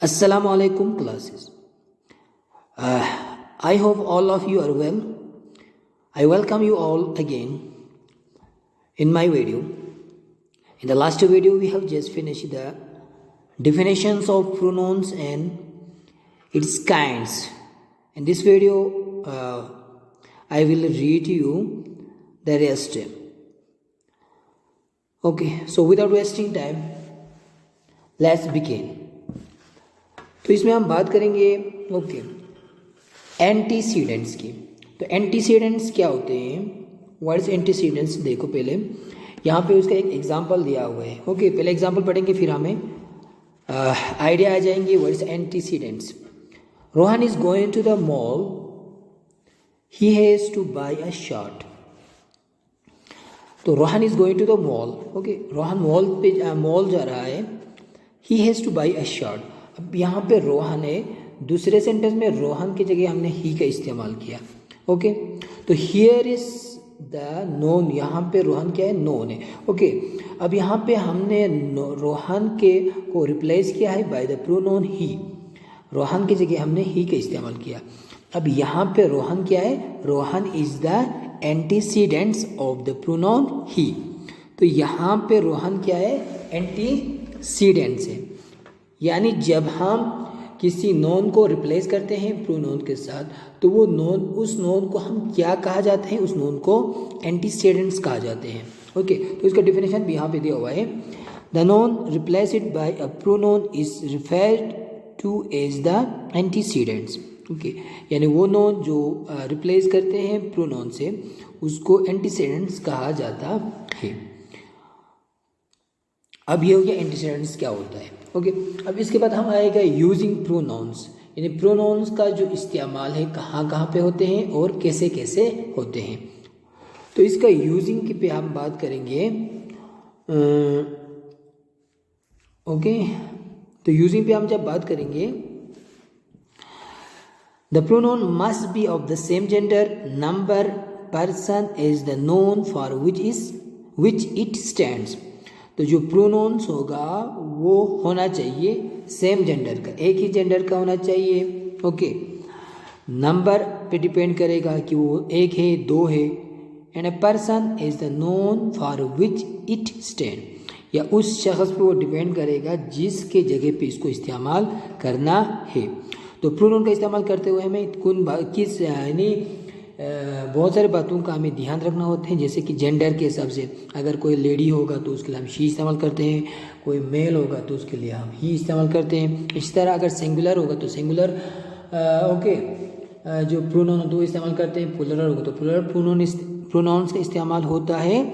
Assalamu alaikum classes. I hope all of you are well. I welcome you all again in my video. In the last video we have just finished the definitions of pronouns and its kinds. In this video I will read you the rest. Okay, so without wasting time, let's begin. तो इसमें हम बात करेंगे antecedents की। तो antecedents क्या होते हैं, व्हाट इज एंटीसीडेंट्स? देखो पहले यहाँ पे उसका एक एग्जांपल दिया हुआ है। पहले एग्जांपल पढ़ेंगे फिर हमें आइडिया आ जाएंगे what is antecedents. Rohan is going to the mall, he has to buy a shirt. तो Rohan is going to the mall, Rohan mall जा रहा है। He has to buy a shirt. अब यहाँ पे रोहन है, दूसरे सेंटेंस में रोहन की जगह हमने ही का इस्तेमाल किया। तो हियर इज द नोन, यहाँ पे रोहन क्या है, नोन है। अब यहाँ पे हमने रोहन के को रिप्लेस किया है बाय द प्रोनाउन ही। रोहन की जगह हमने ही का इस्तेमाल किया। अब यहाँ पे रोहन क्या है, Rohan is the antecedents of the pronoun he. तो यहाँ पे रोहन क्या है, एंटीसीडेंट्स है। यानी जब हम किसी नोन को रिप्लेस करते हैं प्रोनाउन के साथ, तो वो नोन, उस नोन को हम क्या कहा जाते हैं, उस नोन को एंटीसीडेंट्स कहा जाते हैं। तो इसका डिफिनेशन भी यहाँ पे दिया हुआ है। The noun replaced by a pronoun is referred to as the antecedents. यानी वो नोन जो रिप्लेस करते हैं प्रोनाउन से, उसको एंटीसीडेंट्स कहा जाता है। अब ये हो गया एंटीसीडेंट्स क्या होता है। अब इसके बाद हम आएगा यूजिंग प्रोनाउंस, यानी प्रोनाउंस का जो इस्तेमाल है कहाँ कहाँ पे होते हैं और कैसे कैसे होते हैं। तो इसका यूजिंग की पे हम बात करेंगे। तो यूजिंग पे हम जब बात करेंगे, the pronoun must be of the same gender, number, person is the known for which it stands. तो जो प्रोनाउंस होगा वो होना चाहिए सेम जेंडर का, एक ही जेंडर का होना चाहिए। नंबर पे डिपेंड करेगा कि वो एक है, दो है। And a person is the known for which it stand, या उस शख्स पे वो डिपेंड करेगा जिसके जगह पे इसको इस्तेमाल करना है। तो प्रोनाउन का इस्तेमाल करते हुए हमें किस यानी बहुत सारे बातों का हमें ध्यान रखना होता है। जैसे कि जेंडर के हिसाब से, अगर कोई लेडी होगा तो उसके लिए हम शी इस्तेमाल करते हैं, कोई मेल होगा तो उसके लिए हम ही इस्तेमाल करते हैं। इसी तरह अगर सिंगुलर होगा तो सिंगुलर जो प्रोनाउन होता है वो इस्तेमाल करते हैं। प्लुरल होगा तो प्लुरल प्रोनाउंस का इस्तेमाल होता है।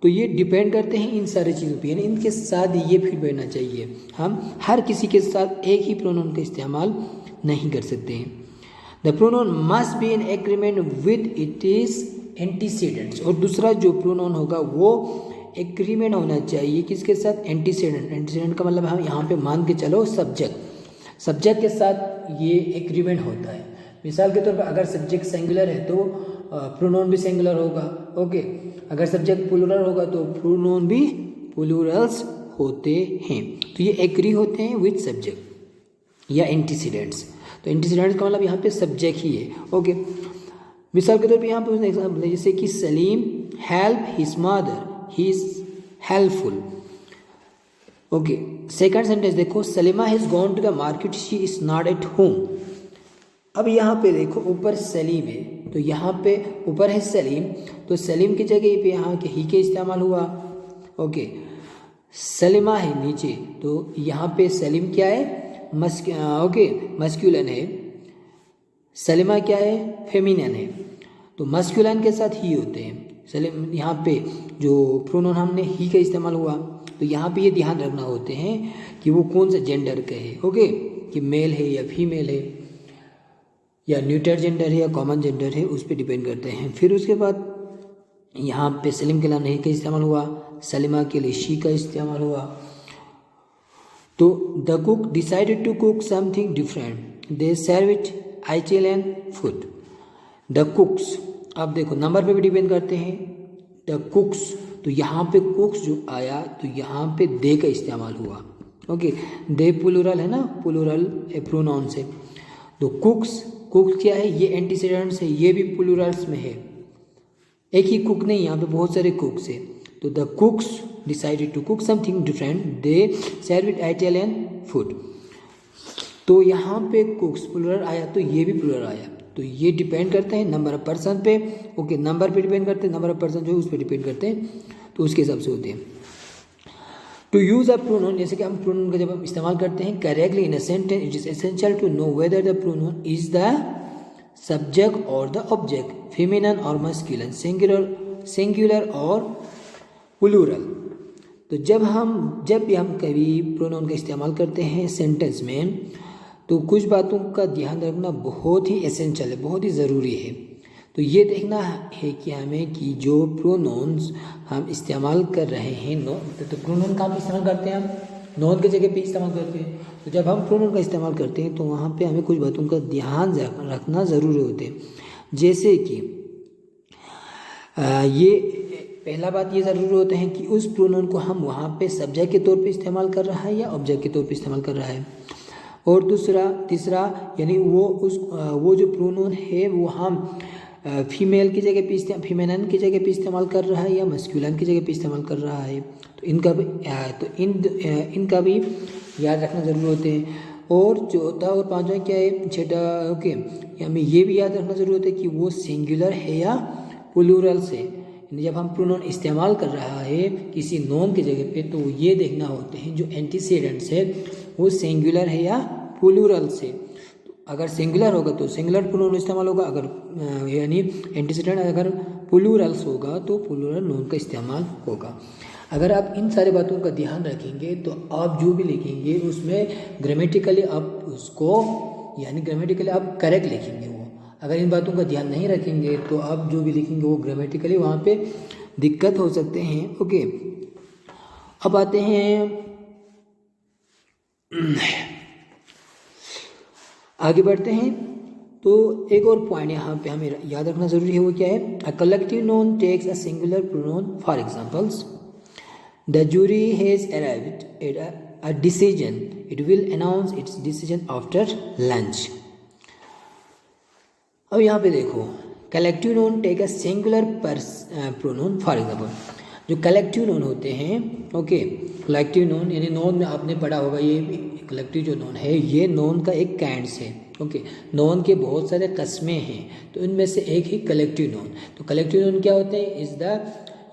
तो ये डिपेंड करते हैं इन सारी चीज़ों पर, यानी इनके साथ ये फिट बैठना चाहिए। हम हर किसी के साथ एक ही प्रोनाउन का इस्तेमाल नहीं कर सकते हैं। The pronoun must be in agreement with it is antecedents. और दूसरा जो प्रोनाउन होगा वो एग्रीमेंट होना चाहिए किसके साथ, एंटीसीडेंट। एंटीसीडेंट का मतलब हम यहाँ पे मान के चलो सब्जेक्ट के साथ ये एग्रीमेंट होता है। मिसाल के तौर पर अगर सब्जेक्ट सिंगुलर है तो प्रोनाउन भी सिंगुलर होगा। अगर सब्जेक्ट प्लुरल होगा तो प्रोनाउन भी प्लुरल्स होते हैं। तो ये एग्री होते हैं विद सब्जेक्ट या एंटीसीडेंट्स। तो एंटीसीडेंट्स का मतलब यहाँ पे सब्जेक्ट ही है। मिसाल के तौर पे यहाँ पे उसने एग्जाम्पल है, जैसे कि Salim help his mother, he is helpful. Second sentence देखो, Salima has gone to the market, she is not at home. अब यहाँ पे देखो ऊपर सलीम है, तो यहाँ पे ऊपर है सलीम, तो सलीम की जगह पे यहाँ के ही के इस्तेमाल हुआ। सलीमा है नीचे, तो यहाँ पे सलीम क्या है, मस्कुलिन है। सलीमा क्या है, फेमिनिन है। तो मस्कुलिन के साथ ही होते हैं। सलीम यहाँ पे जो प्रोनाउन हमने ही का इस्तेमाल हुआ, तो यहाँ पे ये ध्यान रखना होते हैं कि वो कौन सा जेंडर का है। कि मेल है या फीमेल है, या न्यूटर जेंडर है या कॉमन जेंडर है, उस पर डिपेंड करते हैं। फिर उसके बाद यहाँ पे सलीम के लिए ही का इस्तेमाल हुआ, सलीमा के लिए शी का इस्तेमाल हुआ। तो the cook decided to cook something different, they serve it Italian food. The cooks, अब देखो नंबर पे भी डिपेंड करते हैं। द कुक्स, तो यहाँ पे कुक्स जो आया तो यहाँ पे दे का इस्तेमाल हुआ। ओके, दे प्लूरल है ना, प्लूरल प्रोनाउन से। तो कुक्स क्या है, ये एंटीसीडेंट्स है, ये भी प्लूरल्स में है, एक ही कुक नहीं, यहाँ पे बहुत सारे कुक्स है। तो the cooks decided to cook something different, they serve it Italian food. तो यहाँ पे कुक्स प्लूरल आया तो ये भी प्लूरल आया, तो ये डिपेंड करते हैं नंबर ऑफ पर्सन पे। ओके, नंबर पे डिपेंड करते हैं, नंबर ऑफ पर्सन जो है उस पर डिपेंड करते हैं, तो उसके हिसाब से होते हैं। टू यूज़ अ प्रोनाउन, जैसे कि हम प्रोनाउन का जब हम इस्तेमाल करते हैं correctly in a sentence, it is essential to know whether the pronoun is the subject और द ऑब्जेक्ट, फेमिनिन और मस्कुलिन, सिंगुलर और प्लूरल। तो जब भी हम कभी प्रोनाउन का इस्तेमाल करते हैं सेंटेंस में, तो कुछ बातों का ध्यान रखना बहुत ही एसेंशियल है, बहुत ही ज़रूरी है। तो ये देखना है कि हमें कि जो प्रोनाउंस हम इस्तेमाल कर रहे हैं, तो प्रोनाउन का हम इस्तेमाल करते हैं, हम नॉन की जगह पे इस्तेमाल करते हैं। तो जब हम प्रोनाउन का इस्तेमाल करते हैं तो वहाँ पे हमें कुछ बातों का ध्यान रखना ज़रूरी होते हैं। जैसे कि ये पहला बात ये ज़रूरी होता है कि उस प्रोनाउन को हम वहाँ पे सब्जेक्ट के तौर पे इस्तेमाल कर रहा है या ऑब्जेक्ट के तौर पे इस्तेमाल कर रहा है। और तीसरा यानी वो जो प्रोनाउन है वो हम फीमेल की जगह पे फीमेनन की जगह पे इस्तेमाल कर रहा है या मस्कुलिन की जगह पे इस्तेमाल कर रहा है। तो इनका भी याद रखना ज़रूरी होते हैं। और चौथा और पांचवा क्या है, छठा, ओके, हमें ये भी याद रखना ज़रूरी होता है कि वो सिंगुलर है या प्लूरल से। जब हम प्रोनाउन इस्तेमाल कर रहा है किसी नॉन की जगह पे, तो ये देखना होते हैं जो एंटीसीडेंट्स है वो सिंगुलर है या प्लूरल से। तो अगर सिंगुलर होगा तो सिंगुलर प्रोनाउन इस्तेमाल होगा, अगर यानी एंटीसीडेंट अगर प्लूरल्स होगा तो प्लूरल नॉन का इस्तेमाल होगा। अगर आप इन सारे बातों का ध्यान रखेंगे तो आप जो भी लिखेंगे उसमें ग्रामेटिकली आप उसको यानी ग्रामेटिकली आप करेक्ट लिखेंगे। वो अगर इन बातों का ध्यान नहीं रखेंगे तो आप जो भी लिखेंगे वो ग्रामेटिकली वहाँ पे दिक्कत हो सकते हैं। ओके, अब आते हैं आगे बढ़ते हैं। तो एक और पॉइंट यहाँ पे हमें याद रखना जरूरी है, वो क्या है, a collective noun takes a singular pronoun. For examples, the jury has arrived at a decision, it will announce its decision after lunch. अब यहाँ पे देखो, collective noun take a singular pronoun. For example, जो collective noun होते हैं, okay, collective noun यानी noun में आपने पढ़ा होगा, ये कलेक्टिव जो नोन है ये नोन का एक काइंड्स है। ओके, नोन के बहुत सारे कस्में हैं, तो इनमें से एक ही कलेक्टिव नोन। तो कलेक्टिव नोन क्या होते हैं, इज द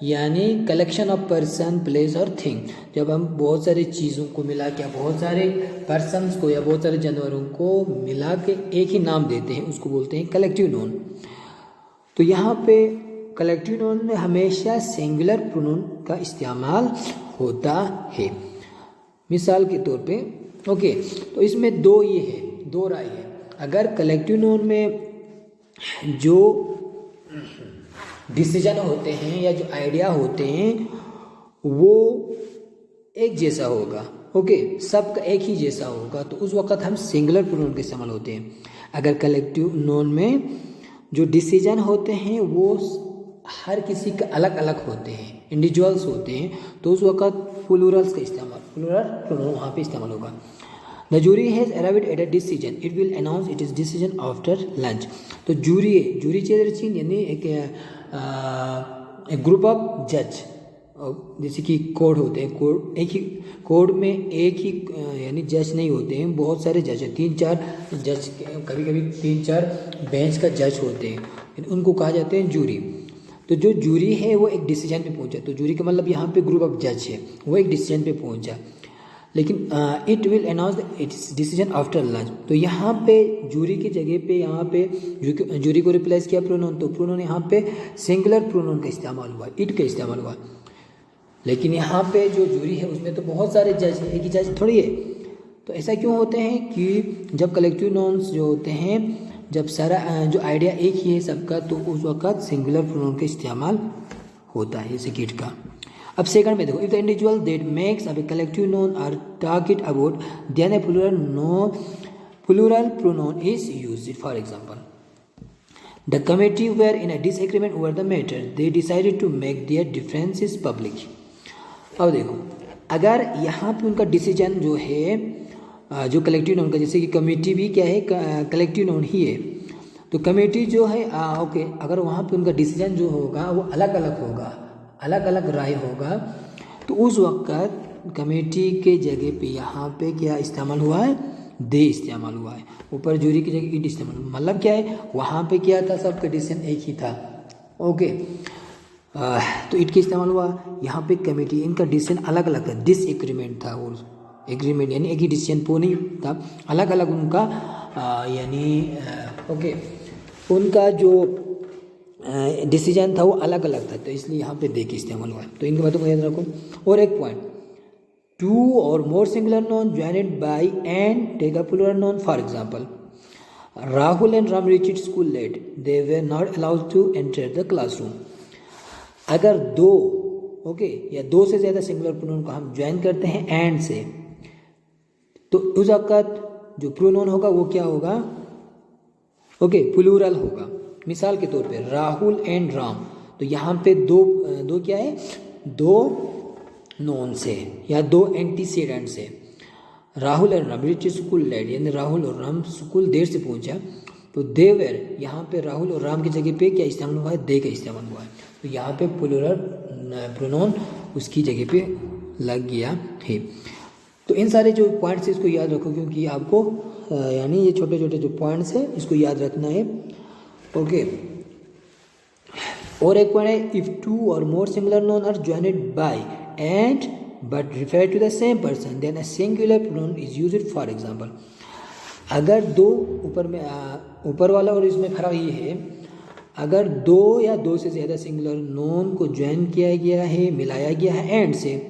यानी कलेक्शन ऑफ पर्सन, प्लेस और थिंग। जब हम बहुत सारी चीज़ों को मिला के, बहुत सारे पर्सन्स को या बहुत सारे जानवरों को मिला के एक ही नाम देते हैं, उसको बोलते हैं कलेक्टिव नोन। तो यहाँ पे कलेक्टिव नोन में हमेशा सिंगुलर प्रोनाउन का इस्तेमाल होता है। मिसाल के तौर पे, ओके, तो इसमें दो राय है। अगर कलेक्टिव नोन में जो डिसीजन होते हैं या जो आइडिया होते हैं वो एक जैसा होगा, ओके, सबका एक ही जैसा होगा, तो उस वक्त हम सिंगुलर प्रोनाउन का इस्तेमाल होते हैं। अगर कलेक्टिव नोन में जो डिसीजन होते हैं वो हर किसी के अलग अलग होते हैं, इंडिविजुअल्स होते हैं, तो उस वक्त प्लूरल्स का इस्तेमाल, प्लूरल प्रोनाउन वहाँ पे इस्तेमाल होगा। The jury has arrived at a decision, it will announce it is decision after lunch. तो जूरी चेयर यानी एक ग्रुप ऑफ जज, जैसे कि कोर्ट होते हैं, कोर्ट में एक ही यानी जज नहीं होते हैं, बहुत सारे जज हैं, 3-4 जज, कभी कभी 3-4 बेंच का जज होते हैं, उनको कहा जाते हैं जूरी। तो जो जूरी है वो एक डिसीजन पे पहुंचा, तो जूरी का मतलब यहाँ पे ग्रुप ऑफ जज है, वो एक डिसीजन पे पहुंचा, लेकिन it will announce its decision after lunch. तो यहाँ पे जूरी की जगह पे यहाँ पे जूरी को रिप्लेस किया प्रोनाउन, तो प्रोनाउन यहाँ पे सिंगुलर प्रोनाउन का इस्तेमाल हुआ, इट का इस्तेमाल हुआ। लेकिन यहाँ पे जो जूरी है उसमें तो बहुत सारे जज है, एक ही जज थोड़ी है। तो ऐसा क्यों होते हैं कि जब कलेक्टिव नोन्स जो होते हैं, जब सारा जो आइडिया एक ही है सबका, तो उस वक्त सिंगुलर प्रोनाउन का इस्तेमाल होता है, जैसे किट का। अब सेकंड में देखो, if the individual that makes a collective noun are talk it about, then a plural pronoun is used. For example, the committee were in a disagreement over the matter, they decided to make their differences public. अब देखो, अगर यहाँ पे उनका decision जो है जो collective noun का, जैसे कि कमेटी भी क्या है, कलेक्टिव नाउन ही है, तो कमेटी जो है ओके, अगर वहाँ पे उनका डिसीजन जो होगा वो अलग अलग होगा, अलग अलग राय होगा, तो उस वक्त कमेटी के जगह पे यहाँ पे क्या इस्तेमाल हुआ है, दे इस्तेमाल हुआ है। ऊपर जूरी की जगह इट इस्तेमाल, मतलब क्या है, वहाँ पे क्या था, सबका डिसीजन एक ही था। ओके, तो इट का इस्तेमाल हुआ। यहाँ पे कमेटी, इनका डिसीजन अलग अलग था, डिसएग्रीमेंट था, और एग्रीमेंट यानी एक ही डिसीजन वो नहीं था, अलग अलग उनका यानी ओके उनका जो डिसीजन था वो अलग अलग था, तो इसलिए यहाँ पे दे के इस्तेमाल हुआ है। तो इनके बातों को याद रखो। और एक point, two or more singular noun joined by and take a plural noun. For example, Rahul and Ram reached school late, they were not allowed to enter the classroom. अगर दो ओके या दो से ज़्यादा सिंगुलर प्रोनाउन को हम ज्वाइन करते हैं एंड से, तो उस वक्त जो प्रोनाउन होगा वो क्या होगा, ओके प्लूरल होगा। मिसाल के तौर पे राहुल एंड राम, तो यहाँ पे दो क्या है, दो नोन से या दो एंटीसीडेंट से। Rahul and Ram reached school late, यानी राहुल और राम स्कूल देर से पहुंचा, तो देवर, यहाँ पे राहुल और राम की जगह पे क्या इस्तेमाल हुआ है, दे का इस्तेमाल हुआ है, तो यहाँ पे प्लूरल प्रोनाउन उसकी जगह पे लग गया है। तो इन सारे जो पॉइंट्स है इसको याद रखो, क्योंकि आपको यानी ये छोटे छोटे जो पॉइंट्स है इसको याद रखना है। ओके, और एक पॉइंट है, if two or more singular noun are joined by and but refer to the same person, then a singular pronoun is used. For example, अगर दो ऊपर वाला और इसमें खड़ा ये है, अगर दो या दो से ज़्यादा सिंगुलर नोन को ज्वाइन किया गया है, मिलाया गया है एंड से,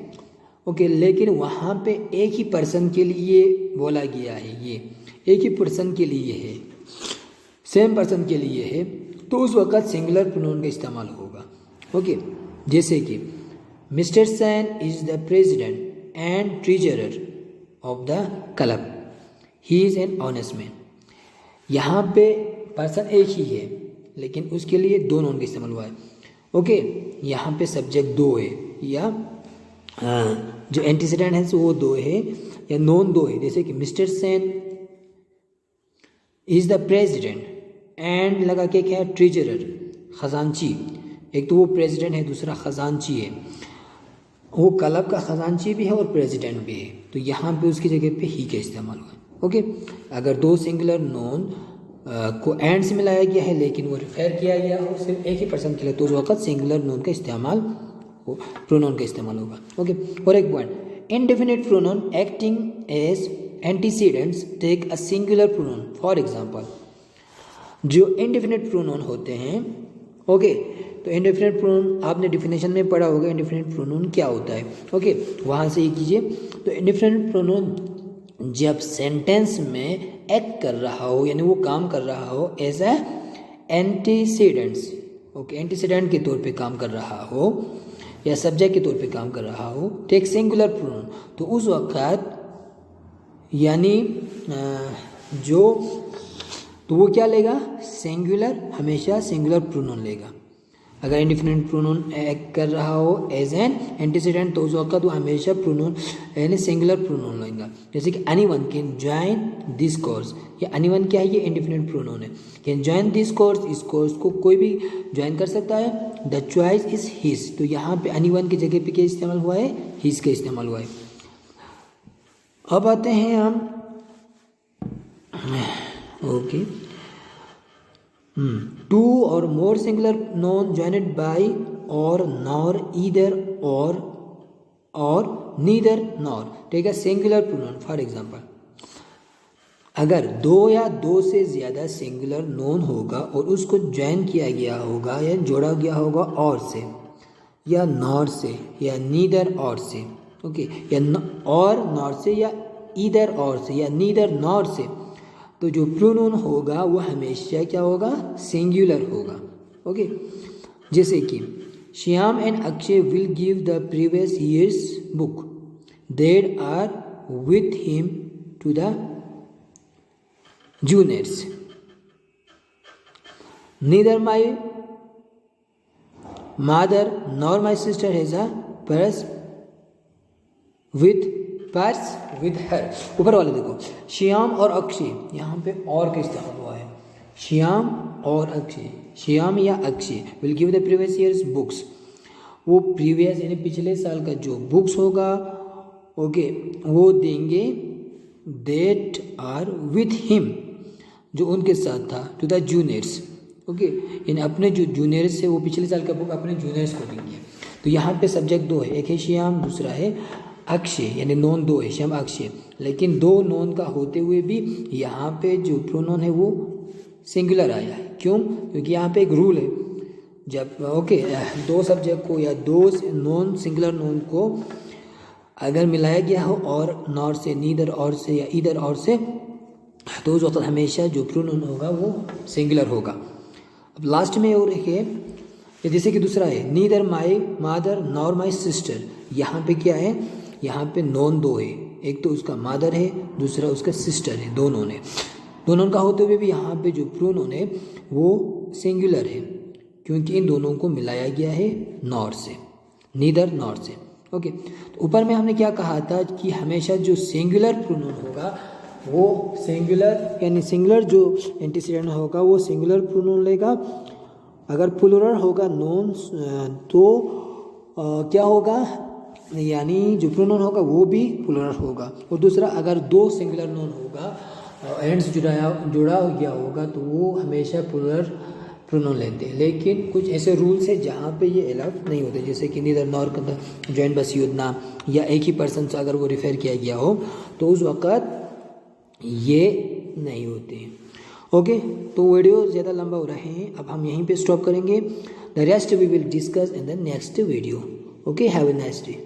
ओके, लेकिन वहाँ पे एक ही पर्सन के लिए बोला गया है, ये एक ही पर्सन के लिए है, सेम पर्सन के लिए है, तो उस वक्त सिंगुलर प्रोनाउन का इस्तेमाल होगा। ओके, जैसे कि mister Sen is the president and treasurer of the club, he is an honest man. यहाँ पे पर्सन एक ही है, लेकिन उसके लिए दो नोन का इस्तेमाल हुआ है। ओके, यहाँ पे सब्जेक्ट दो है, या जो एंटीसीडेंट है वो दो है, या नोन दो है, जैसे कि mister Sen is the president and लगा के क्या है, ट्रेजरर, खजांची। एक तो वो प्रेसिडेंट है, दूसरा खजांची है, वो क्लब का खजांची भी है और प्रेसिडेंट भी है, तो यहाँ पे उसकी जगह पे ही का इस्तेमाल हुआ है। ओके, अगर दो सिंगुलर नोन को एंड से मिलाया गया है लेकिन वो रिफेयर किया गया हो सिर्फ एक ही पर्सन के लिए, तो उस वक्त सिंगुलर नोन का इस्तेमाल, प्रोनाउन का इस्तेमाल होगा। ओके, और एक point, indefinite pronoun acting as antecedents take a singular pronoun. For example, जो इनडेफिनिट प्रोनाउन होते हैं, ओके, तो इनडेफिनिट प्रोनाउन आपने डिफिनेशन में पढ़ा होगा, इनडेफिनिट प्रोनाउन क्या होता है। ओके, वहाँ से ये कीजिए। तो इनडेफिनिट प्रोनाउन जब सेंटेंस में एक्ट कर रहा हो, यानी वो काम कर रहा हो as a antecedents, okay, antecedent के तौर पे काम कर रहा हो या सब्जेक्ट के तौर पे काम कर रहा हो, टेक सिंगुलर प्रोनाउन, तो उस वक्त यानी जो, तो वो क्या लेगा, सिंगुलर, हमेशा सिंगुलर प्रोनाउन लेगा। अगर इंडिफिनिट प्रोनाउन एक्ट कर रहा हो एज एन एंटीसीडेंट, तो उस वक्त वो हमेशा प्रोनाउन यानी सिंगुलर प्रोनाउन लेगा। जैसे कि anyone can join this course, ये एनीवन क्या है, ये इंडिफिनिट प्रोनाउन है। कैन ज्वाइन दिस कोर्स, इस कोर्स को कोई भी ज्वाइन कर सकता है। द चॉइस इज हिज, तो यहाँ पे एनीवन की जगह पे क्या इस्तेमाल हुआ है, हिज का इस्तेमाल हुआ है। अब आते हैं हम okay, two or more singular noun joined by or nor, either or neither nor, take a singular pronoun. For example, अगर दो या दो से ज़्यादा सिंगुलर नोन होगा और उसको ज्वाइन किया गया होगा या जोड़ा गया होगा और से या नॉर से या नीदर और से, ओके, या और नॉर से या ईदर और से या नीदर नॉर से, तो जो प्रोनाउन होगा वो हमेशा क्या होगा, सिंगुलर होगा। ओके, जैसे कि Shyam and Akshay will give the previous years book, there are with him to the juniors. Neither my mother nor my sister has a purse with purse with her. ऊपर वाले देखो, श्याम और अक्षय, यहाँ पे और का इस्तेमाल हुआ है, श्याम और अक्षय, श्याम या Akshay will give the previous years books, वो प्रीवियस यानी पिछले साल का जो बुक्स होगा ओके वो देंगे, दैट आर विथ हिम, जो उनके साथ था, टू द जूनियर्स ओके, यानी अपने जो जूनियर्स है वो पिछले साल का बुक अपने जूनियर्स को देंगे। तो यहाँ पे सब्जेक्ट दो है, एक है श्याम दूसरा है अक्षय, यानी नॉन दो है, श्याम अक्षय, लेकिन दो नॉन का होते हुए भी यहाँ पे जो प्रोनोन है वो सिंगुलर आया है। क्यों? क्योंकि यहाँ पे एक रूल है, जब ओके दो सब्जेक्ट को या दो नॉन सिंगुलर नॉन को अगर मिलाया गया हो और नॉर से, नीदर और से या इधर और से, तो उस वक्त हमेशा जो प्रोनोन होगा वो सिंगुलर होगा। अब लास्ट में और है जैसे कि दूसरा है, नीदर माई मादर नॉर माई सिस्टर, यहाँ पे क्या है, यहाँ पे नॉन दो है, एक तो उसका मादर है दूसरा उसका सिस्टर है, दो नॉन है, दोनों का होते हुए भी यहाँ पे जो प्रोनोन है वो सिंगुलर है, क्योंकि इन दोनों को मिलाया गया है नॉर से, नीदर नॉर से ओके। तो ऊपर में हमने क्या कहा था कि हमेशा जो सिंगुलर प्रोनोन होगा वो सिंगुलर यानी सिंगुलर जो एंटीसीडेंट होगा वो सिंगुलर प्रोनोन लेगा, अगर प्लूरल होगा नॉन तो क्या होगा, यानी जो प्रोनोन होगा वो भी प्लूरल होगा, और दूसरा अगर दो सिंगुलर नॉन होगा एंड से जुड़ा गया होगा तो वो हमेशा प्लूरल प्रोनोन लेते हैं। लेकिन कुछ ऐसे रूल्स हैं जहाँ पे ये अलाउ नहीं होते, जैसे कि नीदर नॉर जॉइंट बस योजना या एक ही पर्सन से अगर वो रेफर किया गया हो तो उस वक़्त ये नहीं होते हैं ओके। तो वीडियो ज़्यादा लंबा हो रहे हैं, अब हम यहीं पे स्टॉप करेंगे, the rest we will discuss in the next video okay. Have a nice day.